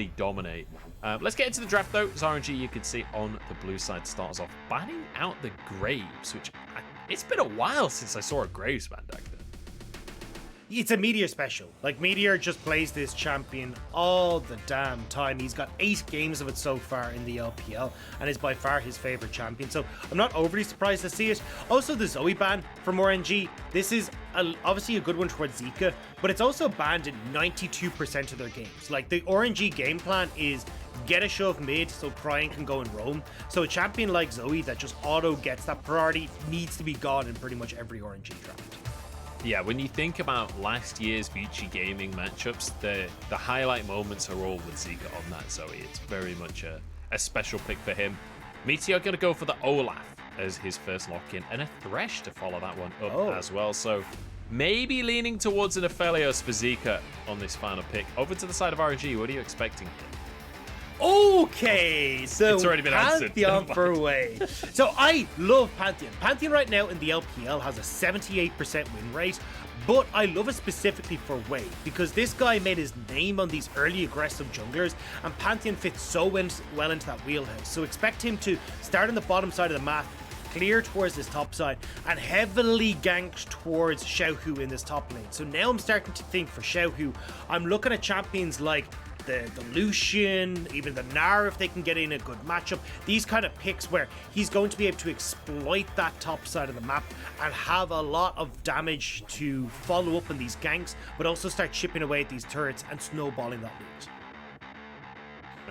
dominate. Let's get into the draft though. As RNG, you can see on the blue side starts off banning out the Graves, which it's been a while since I saw a Graves banned back then. It's a Meteor special. Like, Meteor just plays this champion all the damn time. He's got 8 games of it so far in the LPL and is by far his favorite champion. So I'm not overly surprised to see it. Also, the Zoe ban from RNG. This is obviously a good one towards Zeka, but it's also banned in 92% of their games. Like, the RNG game plan is get a shove mid so Cryin can go and roam. So a champion like Zoe that just auto gets that priority needs to be gone in pretty much every RNG draft. Yeah, when you think about last year's Vici Gaming matchups, the highlight moments are all with Zeka on that Zoe. It's very much a special pick for him. Meteor going to go for the Olaf as his first lock-in, and a Thresh to follow that one up as well. So maybe leaning towards an Aphelios for Zeka on this final pick. Over to the side of RNG, what are you expecting here? Okay, so it's already been Pantheon answered. for Wei. So I love Pantheon. Pantheon right now in the LPL has a 78% win rate, but I love it specifically for Wei because this guy made his name on these early aggressive junglers, and Pantheon fits so well into that wheelhouse. So expect him to start on the bottom side of the map, clear towards this top side, and heavily ganked towards Xiaohu in this top lane. So now I'm starting to think for Xiaohu, I'm looking at champions like the Lucian, even the Gnar if they can get in a good matchup. These kind of picks where he's going to be able to exploit that top side of the map and have a lot of damage to follow up on these ganks, but also start chipping away at these turrets and snowballing that lead.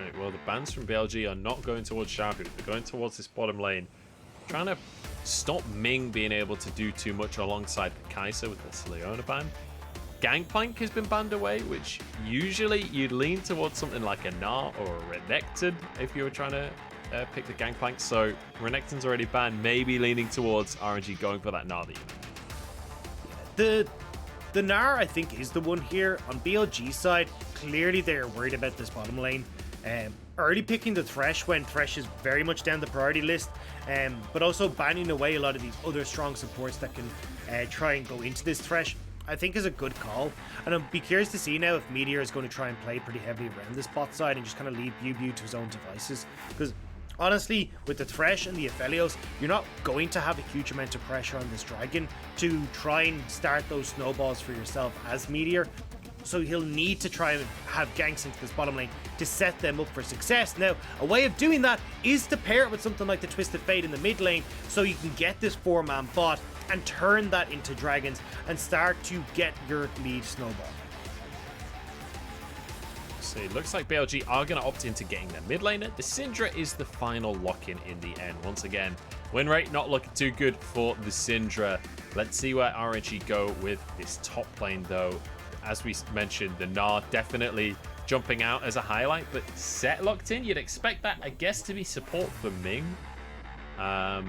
Right, well, the bans from BLG are not going towards Xiaohu. They're going towards this bottom lane, trying to stop Ming being able to do too much alongside the Kai'Sa with this Leona ban. Gangplank has been banned away, which usually you'd lean towards something like a Gnar or a Renekton if you were trying to pick the Gangplank. So Renekton's already banned, maybe leaning towards RNG going for that Gnar that you know. The Gnar, I think, is the one here. On BLG side, clearly they're worried about this bottom lane. Early picking the Thresh when Thresh is very much down the priority list, but also banning away a lot of these other strong supports that can try and go into this Thresh, I think is a good call. And I'll be curious to see now if Meteor is going to try and play pretty heavily around this bot side and just kind of leave Biubiu to his own devices. Because honestly, with the Thresh and the Aphelios, you're not going to have a huge amount of pressure on this dragon to try and start those snowballs for yourself as Meteor. So he'll need to try and have ganks into this bottom lane to set them up for success. Now, a way of doing that is to pair it with something like the Twisted Fate in the mid lane, so you can get this 4-man bot and turn that into dragons and start to get your lead snowball. So it looks like BLG are going to opt into getting their mid laner. The Syndra is the final lock-in in the end. Once again, win rate not looking too good for the Syndra. Let's see where RNG go with this top lane though. As we mentioned, the Gnar definitely jumping out as a highlight, but Sett locked in. You'd expect that, I guess, to be support for Ming. Yeah,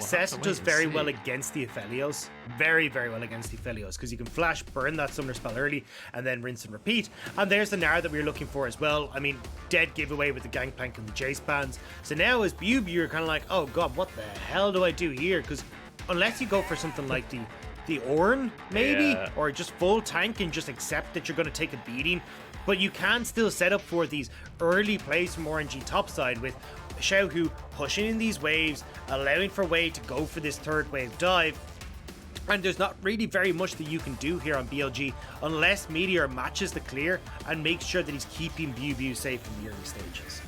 Sett does very well against the Aphelios. Very, very well against the Aphelios, because you can flash, burn that summoner spell early, and then rinse and repeat. And there's the Gnar that we were looking for as well. I mean, dead giveaway with the Gangplank and the Jace bans. So now as Biubiu, you're kind of like, oh god, what the hell do I do here? Because unless you go for something like the Ornn, maybe, or just full tank and just accept that you're going to take a beating, but you can still set up for these early plays from RNG topside with Xiaohu pushing in these waves, allowing for Wei to go for this third wave dive. And there's not really very much that you can do here on BLG unless Meteor matches the clear and makes sure that he's keeping Biubiu safe in the early stages.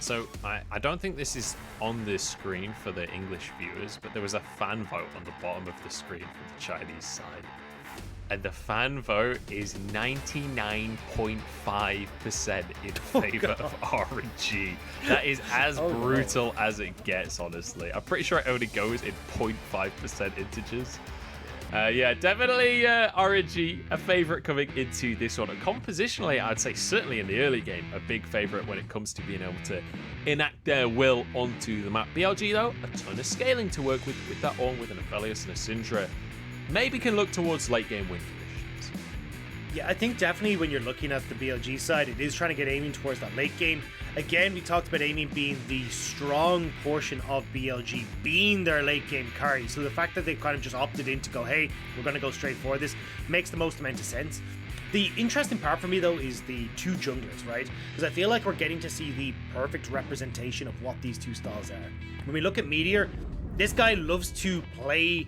So I don't think this is on the screen for the English viewers, but there was a fan vote on the bottom of the screen from the Chinese side. And the fan vote is 99.5% in favor of RNG. That is as brutal as it gets, honestly. I'm pretty sure it only goes in 0.5% integers. Yeah, definitely RNG, a favorite coming into this one. Compositionally, I'd say certainly in the early game, a big favorite when it comes to being able to enact their will onto the map. BLG, though, a ton of scaling to work with that Ornn, with an Aphelios and a Syndra. Maybe can look towards late game win conditions. Yeah, I think definitely when you're looking at the BLG side, it is trying to get aiming towards that late game. Again, we talked about aiming being the strong portion of BLG, being their late game carry. So the fact that they've kind of just opted in to go, hey, we're going to go straight for this, makes the most amount of sense. The interesting part for me, though, is the two junglers, right? Because I feel like we're getting to see the perfect representation of what these two styles are. When we look at Meteor, this guy loves to play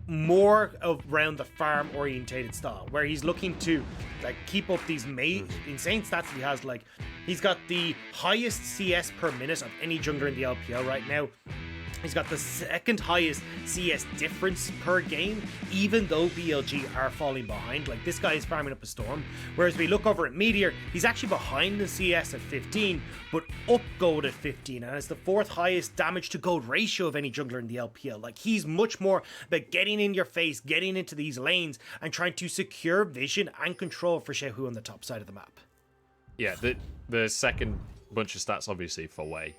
more around the farm orientated style, where he's looking to like keep up these insane stats that he has. Like, he's got the highest CS per minute of any jungler in the LPL right now. He's got the second highest CS difference per game, even though BLG are falling behind. Like, this guy is farming up a storm. Whereas we look over at Meteor, he's actually behind the CS at 15, but up gold at 15, and has the fourth highest damage to gold ratio of any jungler in the LPL. Like, he's much more about getting in your face, getting into these lanes, and trying to secure vision and control for Xiaohu on the top side of the map. Yeah, the second bunch of stats, obviously, for Wei.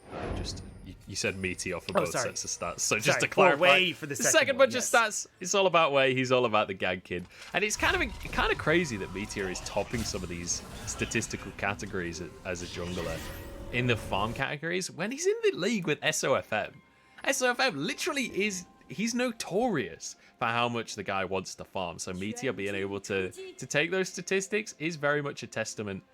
You said Meteor for both sets of stats. So just to clarify, Wei for the second bunch of stats, it's all about Wei. He's all about the gang kid. And it's kind of crazy that Meteor is topping some of these statistical categories as a jungler in the farm categories when he's in the league with SOFM. SOFM literally he's notorious for how much the guy wants to farm. So Meteor being able to take those statistics is very much a testament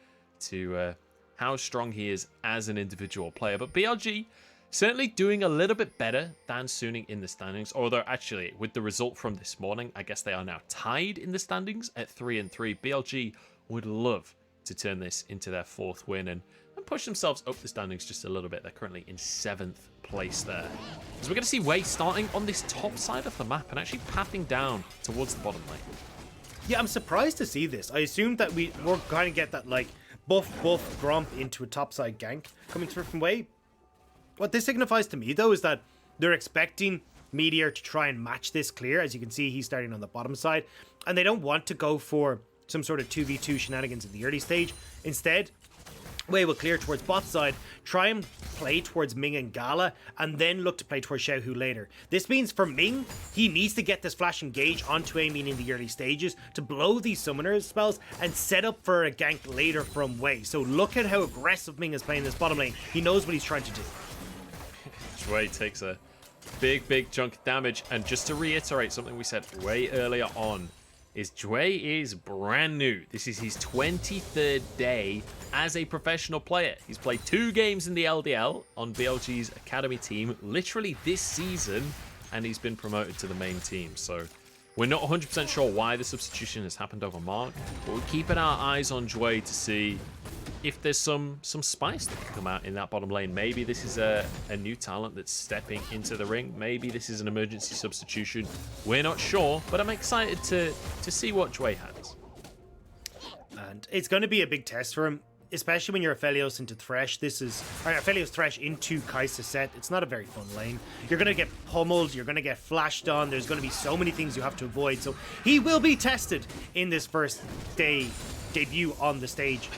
to how strong he is as an individual player. But BLG certainly doing a little bit better than Suning in the standings, although actually with the result from this morning, I guess they are now tied in the standings at 3-3. BLG would love to turn this into their fourth win and push themselves up the standings just a little bit. They're currently in 7th place there. So we're going to see Wei starting on this top side of the map and actually pathing down towards the bottom lane. Yeah, I'm surprised to see this. I assumed that we're going to get that like buff Gromp into a topside gank coming through from Wei. What this signifies to me, though, is that they're expecting Meteor to try and match this clear. As you can see, he's starting on the bottom side, and they don't want to go for some sort of 2v2 shenanigans in the early stage. Instead, Wei will clear towards bot side, try and play towards Ming and Gala, and then look to play towards Xiaohu later. This means for Ming, he needs to get this flash engage onto Aiming in the early stages to blow these summoner spells and set up for a gank later from Wei. So look at how aggressive Ming is playing this bottom lane. He knows what he's trying to do. Jwei takes a big chunk of damage, and just to reiterate something we said way earlier on, is Jwei is brand new. This is his 23rd day as a professional player. He's played 2 games in the LDL on BLG's academy team literally this season, and he's been promoted to the main team. So we're not 100% sure why the substitution has happened over Mark, but we're keeping our eyes on Jwei to see if there's some spice that can come out in that bottom lane. Maybe this is a new talent that's stepping into the ring. Maybe this is an emergency substitution. We're not sure, but I'm excited to see what Jwei has. And it's going to be a big test for him, especially when you're Aphelios into Thresh. Aphelios Thresh into Kai'Sa Sett. It's not a very fun lane. You're going to get pummeled. You're going to get flashed on. There's going to be so many things you have to avoid. So he will be tested in this first debut on the stage.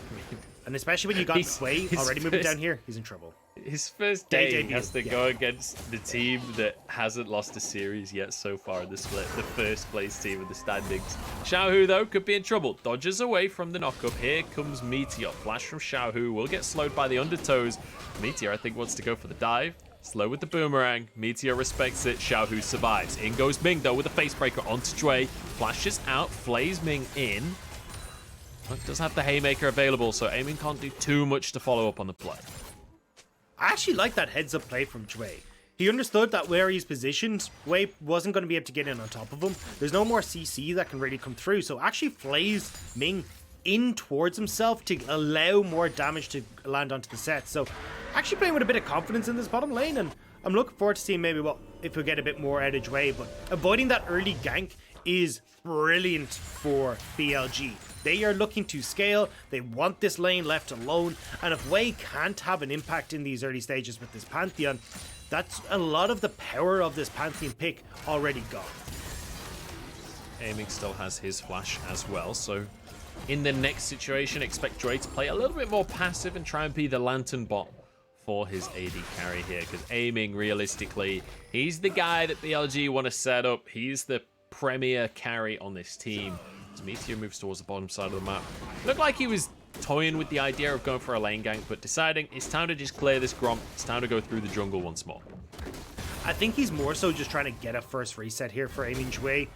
And especially when you got Jwei already moving down here, he's in trouble. His first day has to go against the team that hasn't lost a series yet so far in the split, the first place team in the standings. Xiaohu, though, could be in trouble. Dodges away from the knockup. Here comes Meteor. Flash from Xiaohu will get slowed by the undertows. Meteor, I think, wants to go for the dive. Slow with the boomerang. Meteor respects it. Xiaohu survives. In goes Ming, though, with a facebreaker onto Jwei. Flashes out, flays Ming in. But does have the haymaker available, so Aiming can't do too much to follow up on the play. I actually like that heads-up play from Jwei. He understood that where he's positioned, Wei wasn't going to be able to get in on top of him. There's no more CC that can really come through, so actually flays Ming in towards himself to allow more damage to land onto the set. So actually playing with a bit of confidence in this bottom lane, and I'm looking forward to seeing maybe if we get a bit more out of Jwei, but avoiding that early gank is brilliant for BLG. They are looking to scale. They want this lane left alone. And if Wei can't have an impact in these early stages with this Pantheon, that's a lot of the power of this Pantheon pick already gone. Aiming still has his flash as well. So in the next situation, expect Jwei to play a little bit more passive and try and be the lantern bot for his AD carry here. Because Aiming, realistically, he's the guy that BLG want to set up. He's the premier carry on this team. Meteor moves towards the bottom side of the map. Looked like he was toying with the idea of going for a lane gank, but deciding it's time to just clear this Gromp. It's time to go through the jungle once more. I think he's more so just trying to get a first reset here for Aiming Jwei,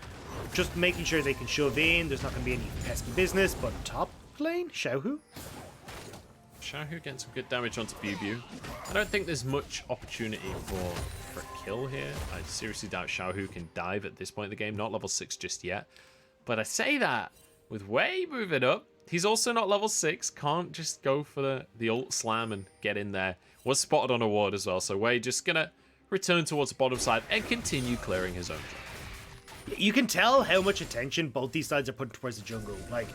just making sure they can shove in. There's not going to be any pesky business. But top lane, Xiaohu. Xiaohu getting some good damage onto Biubiu. I don't think there's much opportunity for a kill here. I seriously doubt Xiaohu can dive at this point in the game. Not level 6 just yet. But I say that with Jwei moving up, he's also not level 6. Can't just go for the ult slam and get in there. Was spotted on a ward as well. So Jwei just going to return towards the bottom side and continue clearing his own jungle. You can tell how much attention both these sides are putting towards the jungle. Like,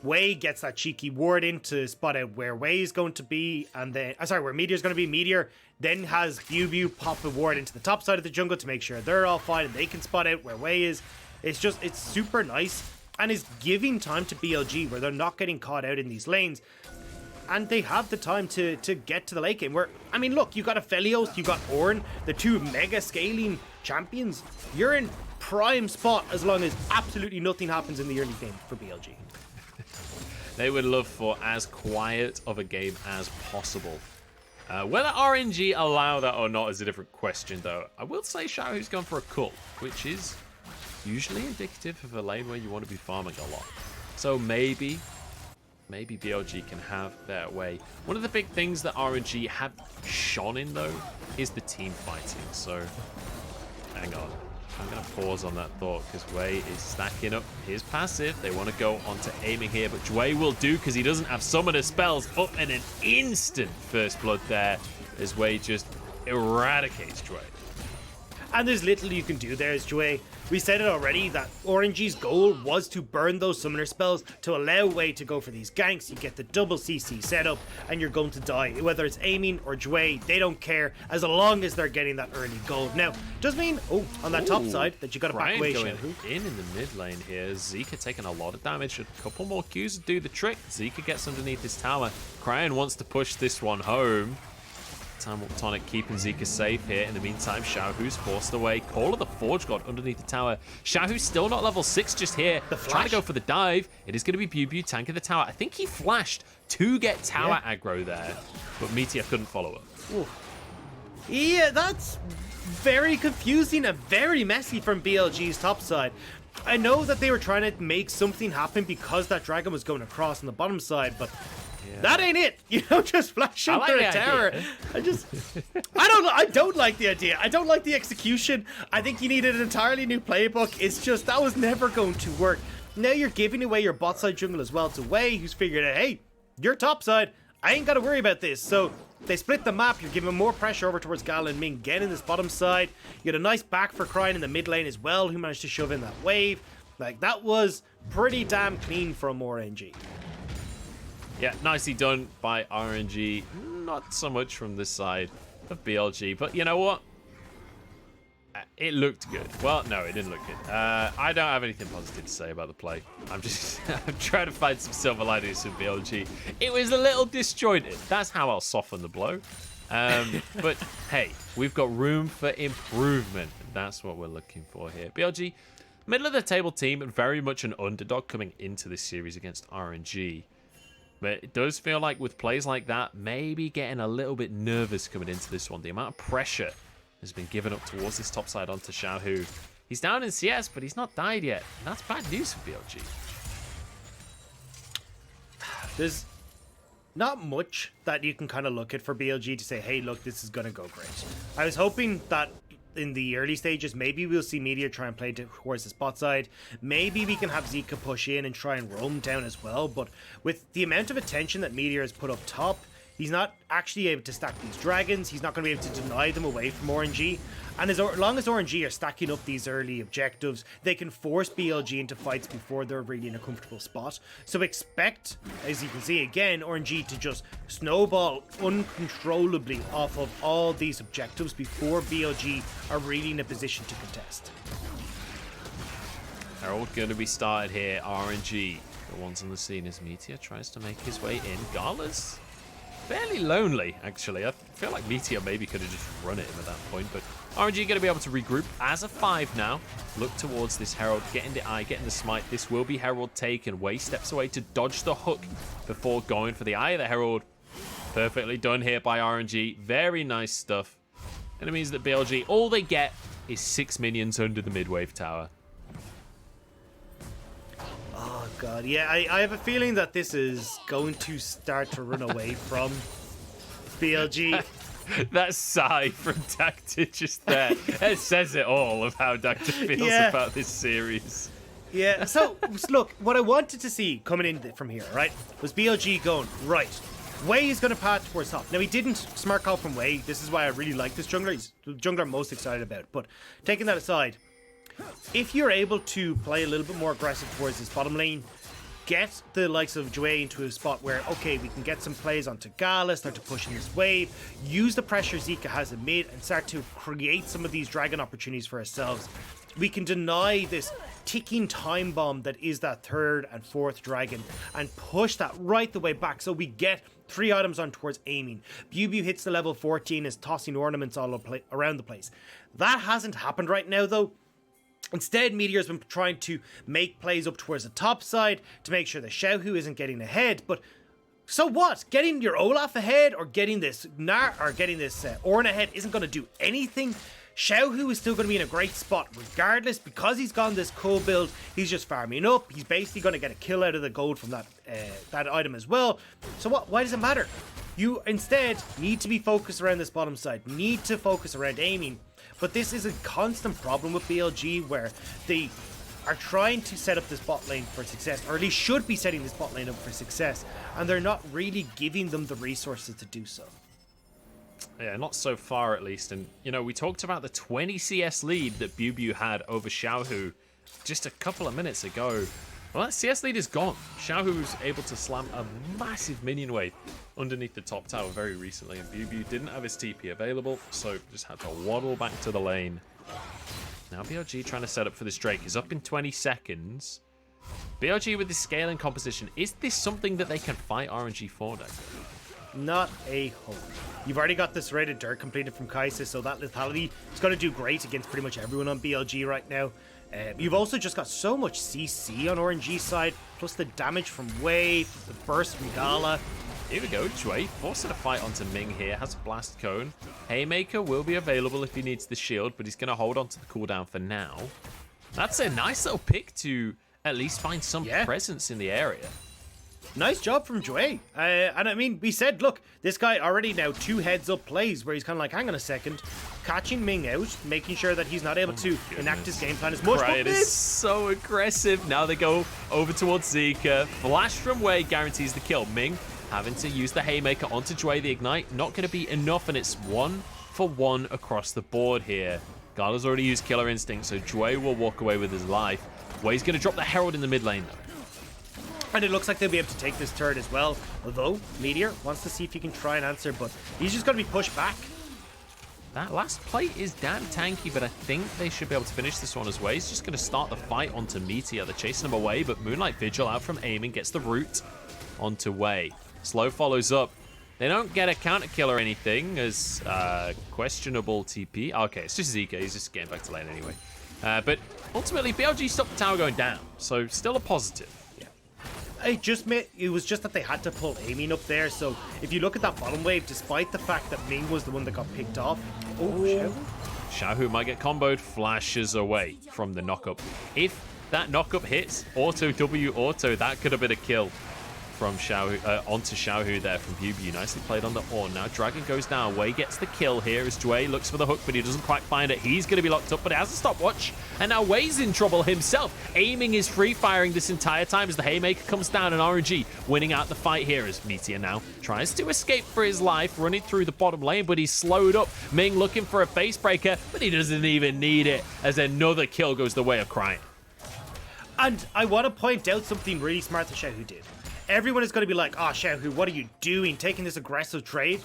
Jwei gets that cheeky ward in to spot out where Jwei is going to be, and then, where Meteor's going to be. Meteor then has Biubiu pop a ward into the top side of the jungle to make sure they're all fine and they can spot out where Jwei is. It's super nice and is giving time to BLG where they're not getting caught out in these lanes. And they have the time to get to the late game where, I mean, look, you got Aphelios, you got Ornn, the two mega scaling champions. You're in prime spot as long as absolutely nothing happens in the early game for BLG. They would love for as quiet of a game as possible. Whether RNG allow that or not is a different question, though. I will say Xiaohu's gone for a cult, which is usually indicative of a lane where you want to be farming a lot. So maybe BLG can have their way. One of the big things that RNG have shone in, though, is the team fighting. So hang on. I'm going to pause on that thought because Jwei is stacking up his passive. They want to go onto aiming here, but Jwei will do because he doesn't have summoner spells up in an instant first blood there as Jwei just eradicates Jwei. And there's little you can do there as Jwei. We said it already that RNG's goal was to burn those summoner spells to allow Jwei to go for these ganks. You get the double CC setup and you're going to die. Whether it's aiming or Jwei, they don't care as long as they're getting that early gold. Now, does mean, on that top side, that you got to back away. Going in the mid lane here. Zeka taking a lot of damage. A couple more Qs to do the trick. Zeka gets underneath this tower. Cryin wants to push this one home. Tonic keeping Zeka safe here. In the meantime, Xiaohu's forced away. Call of the Forge God underneath the tower. Xiaohu's still not level 6 just here. Trying to go for the dive. It is going to be Biubiu tanking the tower. I think he flashed to get tower aggro there, but Meteor couldn't follow up. Ooh. Yeah, that's very confusing and very messy from BLG's top side. I know that they were trying to make something happen because that dragon was going across on the bottom side, but that ain't it. You don't just flash into a tower. I don't like the idea. I don't like the execution. I think you needed an entirely new playbook. It's just that was never going to work. Now you're giving away your bot side jungle as well to Jwei, who's figured out, hey, you're top side. I ain't got to worry about this. So they split the map. You're giving more pressure over towards Gala and Ming getting this bottom side. You had a nice back for Cryin in the mid lane as well, who managed to shove in that wave. Like, that was pretty damn clean from RNG. Yeah, nicely done by RNG. Not so much from this side of BLG, but you know what? It looked good. Well, no, it didn't look good. I don't have anything positive to say about the play. I'm trying to find some silver linings in BLG. It was a little disjointed. That's how I'll soften the blow. But hey, we've got room for improvement. That's what we're looking for here. BLG, middle of the table team, and very much an underdog coming into this series against RNG. But it does feel like with plays like that, maybe getting a little bit nervous coming into this one. The amount of pressure has been given up towards this top side onto Xiaohu. He's down in CS, but he's not died yet. And that's bad news for BLG. There's not much that you can kind of look at for BLG to say, hey, look, this is going to go great. I was hoping that in the early stages, maybe we'll see Meteor try and play towards the spot side. Maybe we can have Zeka push in and try and roam down as well. But with the amount of attention that Meteor has put up top, he's not actually able to stack these dragons. He's not going to be able to deny them away from RNG. And as long as RNG are stacking up these early objectives, they can force BLG into fights before they're really in a comfortable spot. So expect, as you can see again, RNG to just snowball uncontrollably off of all these objectives before BLG are really in a position to contest. Herald going to be started here. RNG, the ones on the scene as Meteor tries to make his way in. Gala's fairly lonely, actually. I feel like Meteor maybe could have just run at him at that point, but RNG going to be able to regroup as a 5 now. Look towards this Herald, getting the eye, getting the smite. This will be Herald taken. Jwei steps away to dodge the hook before going for the eye of the Herald. Perfectly done here by RNG. Very nice stuff. And it means that BLG, all they get is 6 minions under the mid-wave tower. God. Yeah, I have a feeling that this is going to start to run away from BLG. That sigh from Dacta just there. It says it all of how Dacta feels about this series. Yeah, so look, what I wanted to see coming in from here, right, was BLG going, right, Jwei is going to path towards top. Now, he didn't smart call from Jwei. This is why I really like this jungler. He's the jungler I'm most excited about. But taking that aside, if you're able to play a little bit more aggressive towards this bottom lane, get the likes of Jwei into a spot where, okay, we can get some plays onto Gala, start to push in this wave, use the pressure Zeka has in mid, and start to create some of these dragon opportunities for ourselves. We can deny this ticking time bomb that is that third and fourth dragon and push that right the way back so we get 3 items on towards aiming. Biubiu hits the level 14, is tossing ornaments all around the place. That hasn't happened right now though. Instead, Meteor's been trying to make plays up towards the top side to make sure that Xiaohu isn't getting ahead, but so what? Getting your Olaf ahead or getting this Gnar or getting this Ornn ahead isn't going to do anything. Xiaohu is still going to be in a great spot regardless because he's gone this coal build. He's just farming up. He's basically going to get a kill out of the gold from that item as well. So what? Why does it matter? You instead need to be focused around this bottom side. Need to focus around aiming. But this is a constant problem with BLG where they are trying to set up this bot lane for success, or at least should be setting this bot lane up for success, and they're not really giving them the resources to do so. Yeah, not so far at least. And, you know, we talked about the 20 CS lead that Biubiu had over Xiaohu just a couple of minutes ago. Well, that CS lead is gone. Xiaohu was able to slam a massive minion wave underneath the top tower very recently, and Biubiu didn't have his TP available, so just had to waddle back to the lane. Now BLG trying to set up for this Drake is up in 20 seconds. BLG with the scaling composition, is this something that they can fight RNG for now? Not a hope. You've already got this rated dirt completed from Kaisa, so that lethality is going to do great against pretty much everyone on BLG right now. You've also just got so much CC on RNG side, plus the damage from Jwei, the burst from Gala. Here we go, Jwei forcing a fight onto Ming here, has a blast cone. Haymaker will be available if he needs the shield, but he's going to hold on to the cooldown for now. That's a nice little pick to at least find some presence in the area. Nice job from Jwei. And I mean, we said, look, this guy already now 2 heads-up plays where he's kind of like, hang on a second, catching Ming out, making sure that he's not able to enact his game plan as much. Cryin is so aggressive. Now they go over towards Zeka. Flash from Jwei guarantees the kill. Ming having to use the Haymaker onto Jwei. The Ignite not going to be enough, and it's 1-for-1 across the board here. Gala's already used Killer Instinct, so Jwei will walk away with his life. Jwei's going to drop the Herald in the mid lane, though. And it looks like they'll be able to take this turret as well. Although, Meteor wants to see if he can try and answer, but he's just going to be pushed back. That last plate is damn tanky, but I think they should be able to finish this one as well. He's just going to start the fight onto Meteor. They're chasing him away, but Moonlight Vigil out from aiming gets the root onto Jwei. Slow follows up. They don't get a counter kill or anything as questionable TP. Okay, it's just Zeka. He's just getting back to lane anyway. But ultimately, BLG stopped the tower going down, so still a positive. It was just that they had to pull aiming up there. So if you look at that bottom wave, despite the fact that Ming was the one that got picked off, Xiaohu might get comboed, flashes away from the knockup. If that knockup hits, auto W auto, that could have been a kill from Xiaohu onto Xiaohu there from Biubiu. Nicely played on the Ornn. Now Dragon goes down. Jwei gets the kill here as Jwei looks for the hook, but he doesn't quite find it. He's going to be locked up, but he has a stopwatch. And now Jwei's in trouble himself. Aiming is free firing this entire time as the Haymaker comes down, and RNG winning out the fight here as Meteor now tries to escape for his life, running through the bottom lane, but he's slowed up. Ming looking for a face breaker, but he doesn't even need it as another kill goes the way of Cryin. And I want to point out something really smart that Xiaohu did. Everyone is going to be like, oh, Xiaohu, what are you doing? Taking this aggressive trade?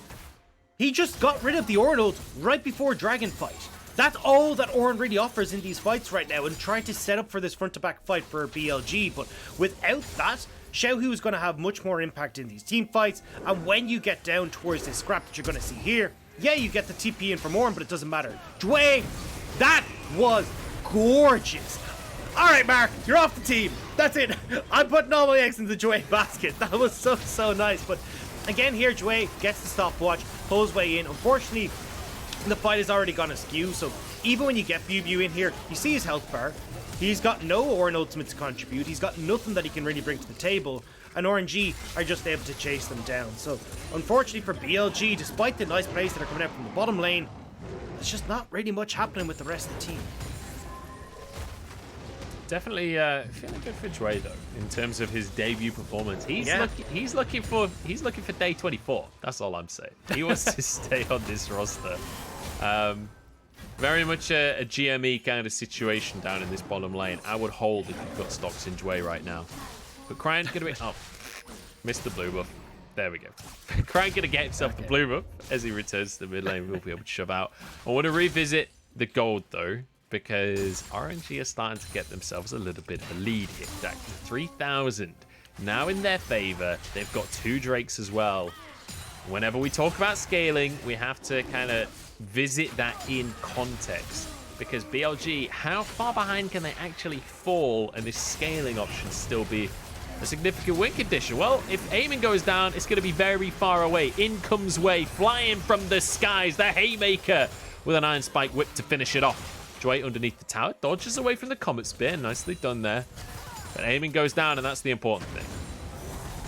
He just got rid of the Ornn ult right before Dragon fight. That's all that Ornn really offers in these fights right now, and trying to set up for this front-to-back fight for BLG. But without that, Xiaohu is going to have much more impact in these team fights. And when you get down towards this scrap that you're going to see here, yeah, you get the TP in from Ornn, but it doesn't matter. Jwei, that was gorgeous. All right, Mark, you're off the team. That's it. I'm putting all my eggs in the Jwei basket. That was so nice. But again here, Jwei gets the stopwatch, pulls Jwei in. Unfortunately, the fight has already gone askew, so even when you get Biubiu in here, you see his health bar. He's got no Ornn ultimate to contribute, he's got nothing that he can really bring to the table, and RNG are just able to chase them down. So, unfortunately for BLG, despite the nice plays that are coming out from the bottom lane, there's just not really much happening with the rest of the team. Definitely feeling good for Jwei though, in terms of his debut performance. He's looking for day 24. That's all I'm saying. He wants to stay on this roster. Very much a GME kind of situation down in this bottom lane. I would hold if you've got stocks in Jwei right now. But Cryin gonna be missed the blue buff. There we go. Cryin gonna get himself the blue buff as he returns to the mid lane. We'll be able to shove out. I want to revisit the gold though, because RNG are starting to get themselves a little bit of a lead here. Back to 3,000 now in their favor. They've got 2 Drakes as well. Whenever we talk about scaling, we have to kind of visit that in context, because BLG, how far behind can they actually fall and this scaling option still be a significant win condition? Well, if aiming goes down, it's going to be very far away. In comes Jwei, flying from the skies, the Haymaker with an Iron Spike whip to finish it off. Jwei underneath the tower, dodges away from the Comet Spear. Nicely done there. But aiming goes down, and that's the important thing.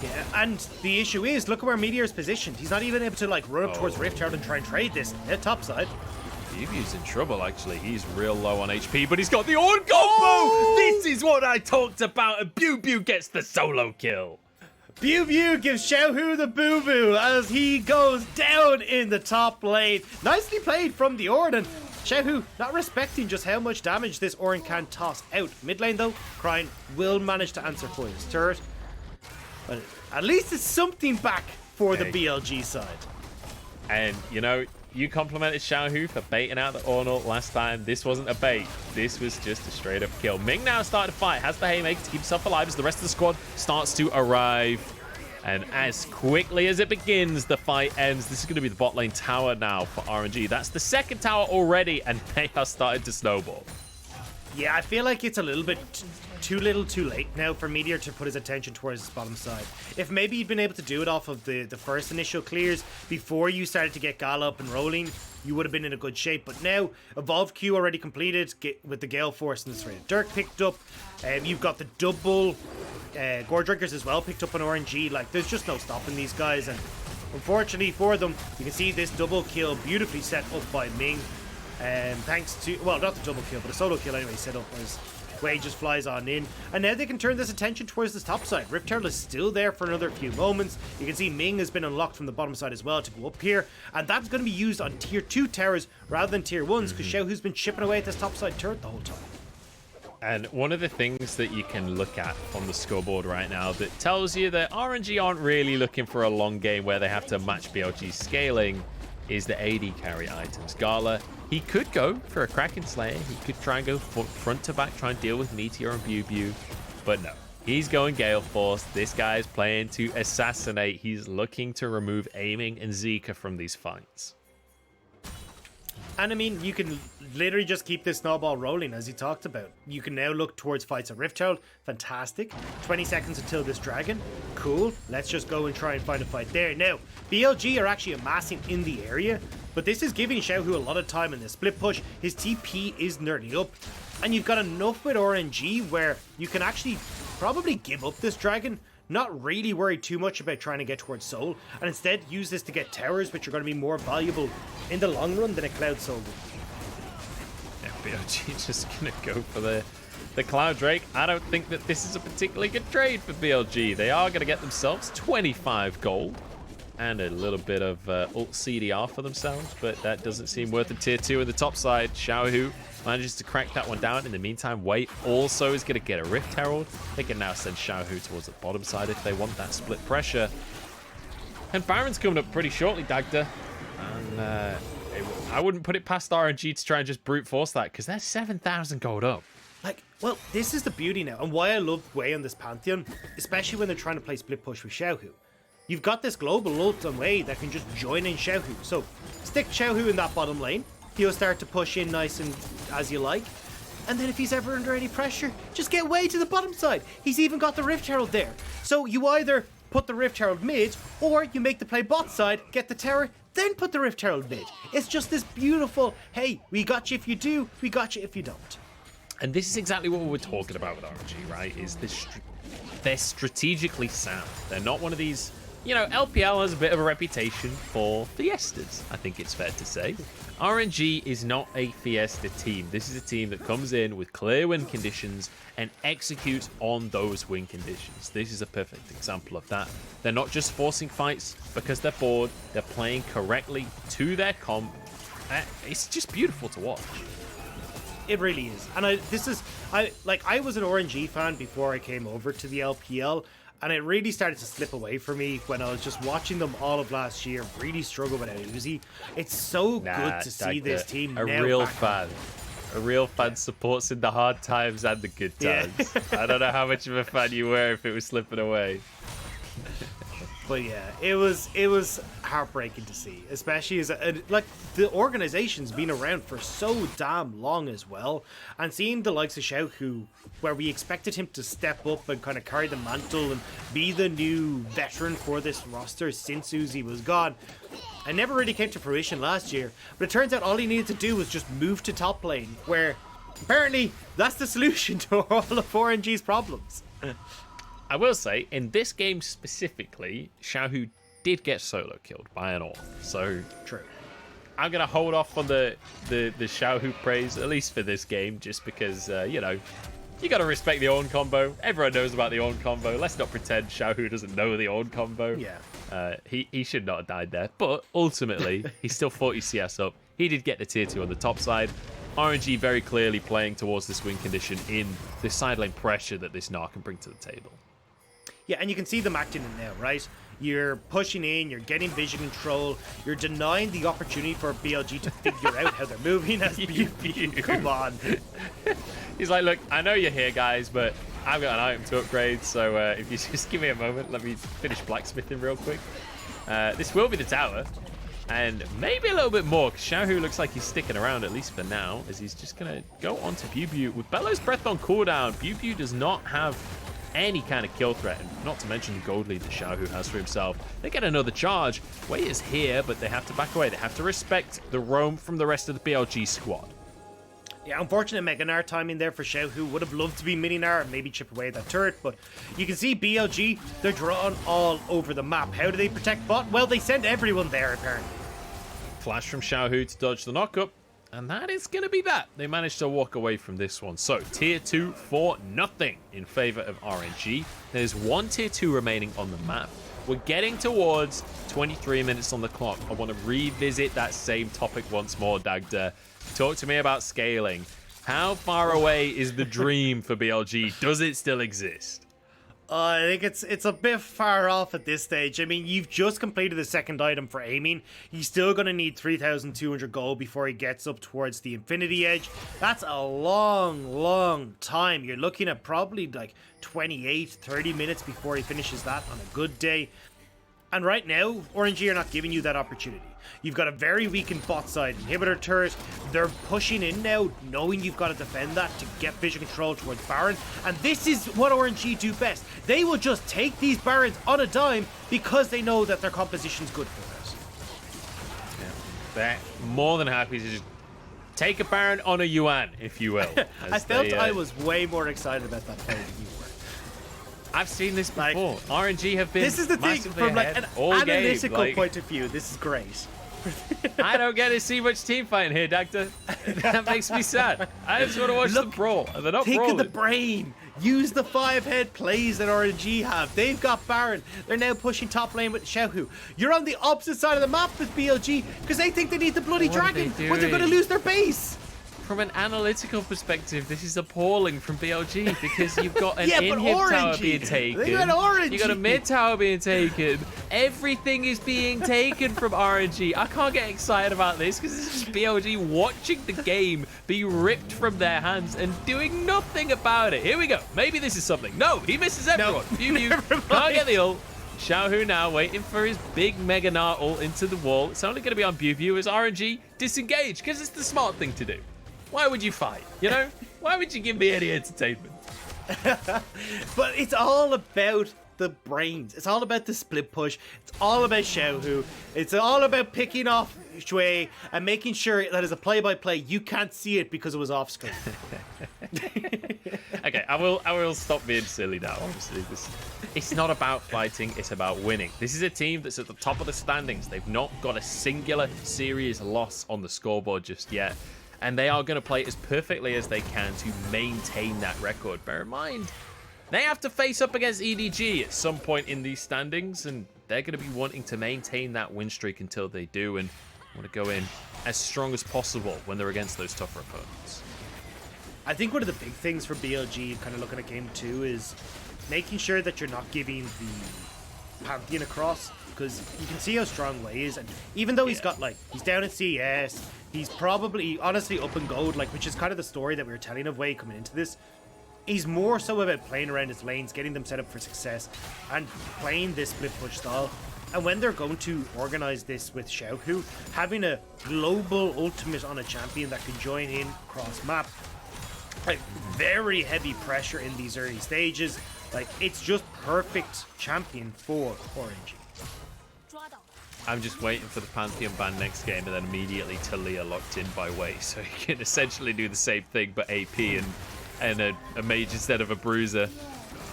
Yeah, and the issue is, look at where Meteor's positioned. He's not even able to like run up towards Rift Herald and try and trade this. At top side. Biubiu's in trouble, actually. He's real low on HP, but he's got the Ornn combo! This is what I talked about, and Biubiu gets the solo kill. Biubiu gives Xiaohu the boo-boo as he goes down in the top lane. Nicely played from the Ornn, and Xiaohu not respecting just how much damage this Ornn can toss out. Mid lane though, Cryin will manage to answer for his turret. But at least it's something back for the BLG side. And, you know, you complimented Xiaohu for baiting out the Ornn ult last time. This wasn't a bait. This was just a straight up kill. Ming now starting to fight. Has the Haymaker to keep himself alive as the rest of the squad starts to arrive. And as quickly as it begins, the fight ends. This is going to be the bot lane tower now for RNG. That's the second tower already, and they are starting to snowball. Yeah, I feel like it's a little bit too little too late now for Meteor to put his attention towards his bottom side. If maybe you'd been able to do it off of the first initial clears before you started to get Gala up and rolling, you would have been in a good shape. But now, Evolve Q already completed with the Gale Force and the Serrated Dirk picked up. You've got the double Gore Drinkers as well picked up on RNG. Like, there's just no stopping these guys. And unfortunately for them, you can see this double kill beautifully set up by Ming. Thanks to, well, not the double kill, but a solo kill anyway, set up as Jwei just flies on in. And now they can turn this attention towards this top side. Rift Herald is still there for another few moments. You can see Ming has been unlocked from the bottom side as well to go up here. And that's going to be used on tier 2 towers rather than tier 1s, because Xiaohu's been chipping away at this top side turret the whole time. And one of the things that you can look at on the scoreboard right now that tells you that RNG aren't really looking for a long game where they have to match BLG scaling is the AD carry items. Gala, he could go for a Kraken Slayer. He could try and go front to back, try and deal with Meteor and Biubiu. But no, he's going Gale Force. This guy is playing to assassinate. He's looking to remove aiming and Zeka from these fights. And I mean, you can literally just keep this snowball rolling, as he talked about. You can now look towards fights at Rift Herald. Fantastic. 20 seconds until this dragon. Cool. Let's just go and try and find a fight there. Now, BLG are actually amassing in the area, but this is giving Xiaohu a lot of time in the split push. His TP is nearly up, and you've got enough with RNG where you can actually probably give up this dragon, not really worry too much about trying to get towards Soul, and instead use this to get towers, which are going to be more valuable in the long run than a Cloud Soul would. Yeah, BLG just going to go for the Cloud Drake. I don't think that this is a particularly good trade for BLG. They are going to get themselves 25 gold and a little bit of ult CDR for themselves, but that doesn't seem worth a tier 2 in the top side. Xiaohu manages to crack that one down. In the meantime, Jwei also is going to get a Rift Herald. They can now send Xiaohu towards the bottom side if they want that split pressure. And Baron's coming up pretty shortly, Dagda. And I wouldn't put it past RNG to try and just brute force that, because they're 7,000 gold up. Like, well, this is the beauty now, and why I love Jwei on this Pantheon, especially when they're trying to play split push with Xiaohu. You've got this global ult on Jwei that can just join in Xiaohu. So, stick Xiaohu in that bottom lane. He'll start to push in nice and as you like. And then if he's ever under any pressure, just get Jwei to the bottom side. He's even got the Rift Herald there. So you either put the Rift Herald mid, or you make the play bot side, get the tower, then put the Rift Herald mid. It's just this beautiful, hey, we got you if you do, we got you if you don't. And this is exactly what we were talking about with RNG, right? Is this they're strategically sound. They're not one of these, you know, LPL has a bit of a reputation for fiestas, I think it's fair to say. RNG is not a fiesta team. This is a team that comes in with clear win conditions and executes on those win conditions. This is a perfect example of that. They're not just forcing fights because they're bored. They're playing correctly to their comp. It's just beautiful to watch. It really is. And I was an RNG fan before I came over to the LPL, and it really started to slip away from me when I was just watching them all of last year really struggle without Uzi. It's so good to see this team a now real back fan. A real fan supports in the hard times and the good times. Yeah. I don't know how much of a fan you were if it was slipping away. But yeah, it was heartbreaking to see, especially as like the organization's been around for so damn long as well, and seeing the likes of Xiaohu, where we expected him to step up and kind of carry the mantle and be the new veteran for this roster since Uzi was gone, it never really came to fruition last year. But it turns out all he needed to do was just move to top lane, where apparently that's the solution to all of RNG's problems. I will say, in this game specifically, Xiaohu did get solo killed by an AWP. So true. I'm going to hold off on the Xiaohu praise, at least for this game, just because, you know, you got to respect the Ornn combo. Everyone knows about the Ornn combo. Let's not pretend Xiaohu doesn't know the Ornn combo. Yeah. He should not have died there. But ultimately, he's still 40 CS up. He did get the tier 2 on the top side. RNG very clearly playing towards this win condition in the side lane pressure that this Gnar can bring to the table. Yeah, and you can see them acting it now, right? You're pushing in, you're getting vision control, you're denying the opportunity for BLG to figure out how they're moving as Biubiu. Come on. He's like, look, I know you're here, guys, but I've got an item to upgrade, so if you just give me a moment, let me finish blacksmithing real quick. This will be the tower, and maybe a little bit more, because Xiaohu looks like he's sticking around, at least for now, as he's just going to go on to Biubiu. With Bellow's Breath on cooldown, Biubiu does not have any kind of kill threat, and not to mention the gold lead that Xiaohu has for himself. They get another charge. Jwei is here, but they have to back away. They have to respect the roam from the rest of the BLG squad. Yeah, unfortunate Mega Gnar timing there for Xiaohu. Would have loved to be Mini Gnar and maybe chip away that turret, but you can see BLG, they're drawn all over the map. How do they protect bot? Well, they send everyone there, apparently. Flash from Xiaohu to dodge the knockup. And that is going to be that. They managed to walk away from this one. So, tier 2 for nothing in favor of RNG. There's one tier 2 remaining on the map. We're getting towards 23 minutes on the clock. I want to revisit that same topic once more, Dagda. Talk to me about scaling. How far away is the dream for BLG? Does it still exist? I think it's a bit far off at this stage. I mean, you've just completed the second item for aiming. He's still going to need 3,200 gold before he gets up towards the Infinity Edge. That's a long time. You're looking at probably like 28, 30 minutes before he finishes that on a good day. And right now, RNG are not giving you that opportunity. You've got a very weakened bot side inhibitor turret. They're pushing in now, knowing you've got to defend that to get vision control towards Baron. And this is what RNG do best. They will just take these Barons on a dime because they know that their composition's good for it. Yeah, they're more than happy to just take a Baron on a Yuan, if you will. I felt I was way more excited about that play than you were. I've seen this before. RNG have been. This is the thing from like an analytical point of view. This is great. I don't get to see much team fighting here, Doctor. That makes me sad. I just want to watch them brawl. They're not think brawling. of the brain. Use the 5-head plays that RNG have. They've got Baron. They're now pushing top lane with Xiaohu. You're on the opposite side of the map with BLG because they think they need the bloody dragon, or they're going to lose their base. From an analytical perspective, this is appalling from BLG because you've got an yeah, inhib tower being taken. They got RNG. You got a mid tower being taken. Everything is being taken from RNG. I can't get excited about this because this is just BLG watching the game be ripped from their hands and doing nothing about it. Here we go. Maybe this is something. No, he misses everyone. Biubiu can't get the ult. Xiaohu now waiting for his big Mega Gnar ult into the wall. It's only going to be on Biubiu as RNG disengage because it's the smart thing to do. Why would you fight? You know? Why would you give me any entertainment? But it's all about the brains. It's all about the split push. It's all about Xiaohu. It's all about picking off Jwei and making sure that as a play-by-play, you can't see it because it was off screen. Okay, I will stop being silly now. Obviously, it's not about fighting, it's about winning. This is a team that's at the top of the standings. They've not got a singular serious loss on the scoreboard just yet, and they are going to play as perfectly as they can to maintain that record. Bear in mind, they have to face up against EDG at some point in these standings, and they're going to be wanting to maintain that win streak until they do, and want to go in as strong as possible when they're against those tougher opponents. I think one of the big things for BLG, kind of looking at game 2, is making sure that you're not giving the Pantheon across, because you can see how strong Jwei is, and even though he's got, like, he's down at CS, he's probably honestly up in gold, like, which is kind of the story that we were telling of Jwei coming into this. He's more so about playing around his lanes, getting them set up for success, and playing this split push style. And when they're going to organize this with Xiaohu, having a global ultimate on a champion that can join in cross map, like, very heavy pressure in these early stages. Like, it's just perfect champion for RNG. I'm just waiting for the Pantheon ban next game and then immediately Talia locked in by Jwei, so he can essentially do the same thing but AP and a mage instead of a bruiser.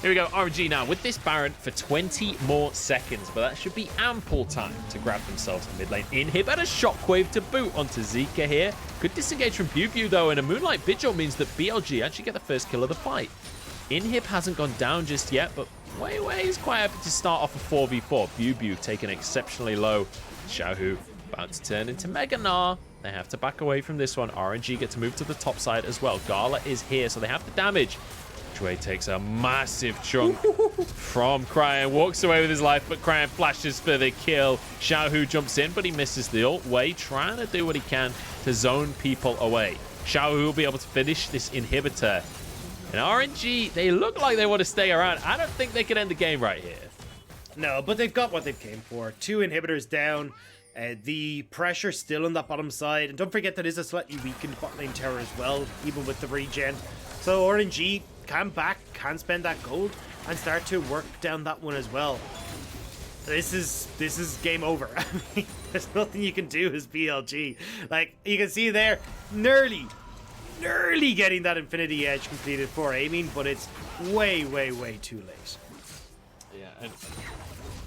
Here we go, RNG now with this Baron for 20 more seconds, but that should be ample time to grab themselves the mid lane. Inhib and a shockwave to boot onto Zeka here. Good disengage from Biubiu though, and a Moonlight Vigil means that BLG actually get the first kill of the fight. Inhib hasn't gone down just yet, but Jwei is quite happy to start off a 4v4. Biubiu taken exceptionally low. Xiaohu about to turn into Mega Gnar. They have to back away from this one. RNG get to move to the top side as well. Gala is here, so they have the damage. Jwei takes a massive chunk from Cryin, walks away with his life, but Cryin flashes for the kill. Xiaohu jumps in, but he misses the ult. Jwei trying to do what he can to zone people away. Xiaohu will be able to finish this inhibitor. And RNG, they look like they want to stay around. I don't think they can end the game right here. No, but they've got what they've came for. 2 inhibitors down. The pressure still on that bottom side. And don't forget that is a slightly weakened bot lane tower as well, even with the regen. So RNG can spend that gold and start to work down that one as well. This is game over. I mean, there's nothing you can do as BLG. Like, you can see there, nearly getting that Infinity Edge completed for aiming, but it's way too late. Yeah, and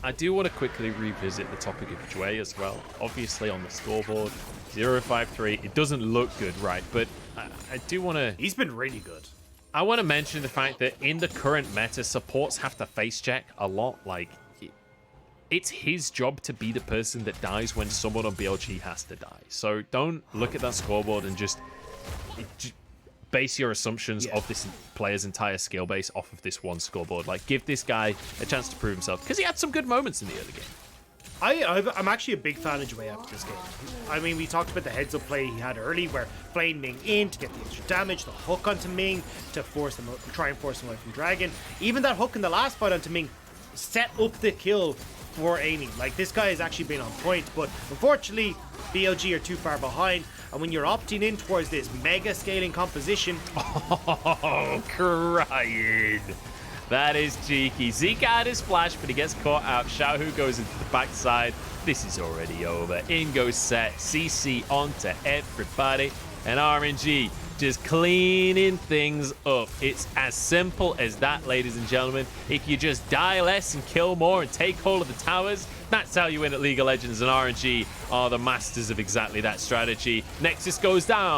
I do want to quickly revisit the topic of Jwei as well. Obviously on the scoreboard, 0-5-3, it doesn't look good, right? But I do want to... He's been really good. I want to mention the fact that in the current meta, supports have to face check a lot. Like, it's his job to be the person that dies when someone on BLG has to die. So don't look at that scoreboard and just base your assumptions of this player's entire skill base off of this one scoreboard. Like, give this guy a chance to prove himself, because he had some good moments in the early game. I'm actually a big fan of Jwei after this game. I mean, we talked about the heads-up play he had early, where playing Ming in to get the extra damage, the hook onto Ming to try and force him away from Dragon. Even that hook in the last fight onto Ming set up the kill for aiming. Like, this guy has actually been on point, but unfortunately, BLG are too far behind. And when you're opting in towards this mega scaling composition... Oh, Cryin. That is cheeky. Zeka had his flash, but he gets caught out. Xiaohu goes into the backside. This is already over. In goes Sett. CC onto everybody. And RNG just cleaning things up. It's as simple as that, ladies and gentlemen. If you just die less and kill more and take hold of the towers, that's how you win at League of Legends, and RNG are the masters of exactly that strategy. Nexus goes down.